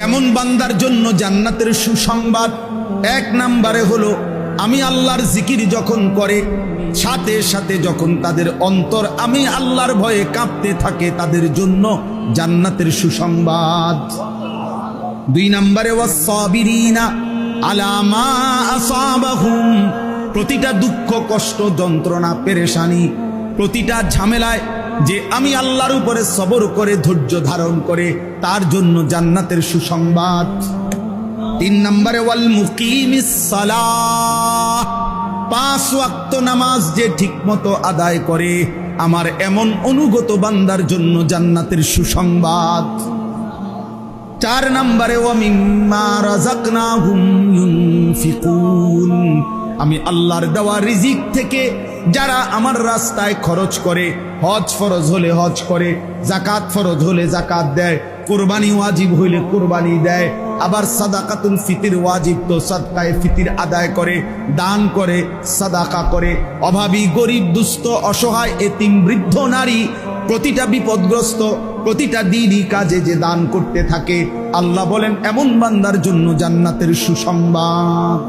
কেমন বান্দার জন্য জান্নাতের সুসংবাদ? এক নম্বরে হলো, আমি আল্লাহর জিকির যখন করে সাথে সাথে যখন তাদের অন্তর আমি আল্লাহর ভয়ে কাঁপতে থাকে, তাদের জন্য জান্নাতের সুসংবাদ। দুই নম্বরে ওয়াস-সাবিরিনা আলা মা আসাবাহুম, প্রতিটা দুঃখ কষ্ট যন্ত্রণা পেরেশানি প্রতিটা ঝামেলায় যে আমি আল্লাহর উপরে সবর করে ধৈর্য ধারণ করে, তার জন্য জান্নাতের সুসংবাদ। তিন নম্বরে ওয়াল মুকিমিস সালাহ, 5 ওয়াক্ত নামাজ যে ঠিকমতো আদায় করে, আমার এমন অনুগত বান্দার জন্য জান্নাতের সুসংবাদ। 4 নম্বরে ওয়া মিম্মা রাযাকনাহুম ইউনফিকুন, আমি আল্লাহর দেওয়া রিজিক থেকে যারা আমার রাস্তায় খরচ করে, হজ ফরজ হলে হজ করে, যাকাত ফরজ হলে যাকাত দেয়, কুরবানি ওয়াজিব হইলে কুরবানি দেয়, আবার সাদাকাতুল ফিতির ওয়াজিব তো সাদকায়ে ফিতির আদায় করে, দান করে, সাদাকা করে, অভাবী গরিব দুস্থ অসহায় এতিম বৃদ্ধ নারী প্রতিটা বিপদগ্রস্ত প্রতিটা দিনই কাজে যে দান করতে থাকে, আল্লাহ বলেন এমন বান্দার জন্য জান্নাতের সুসংবাদ।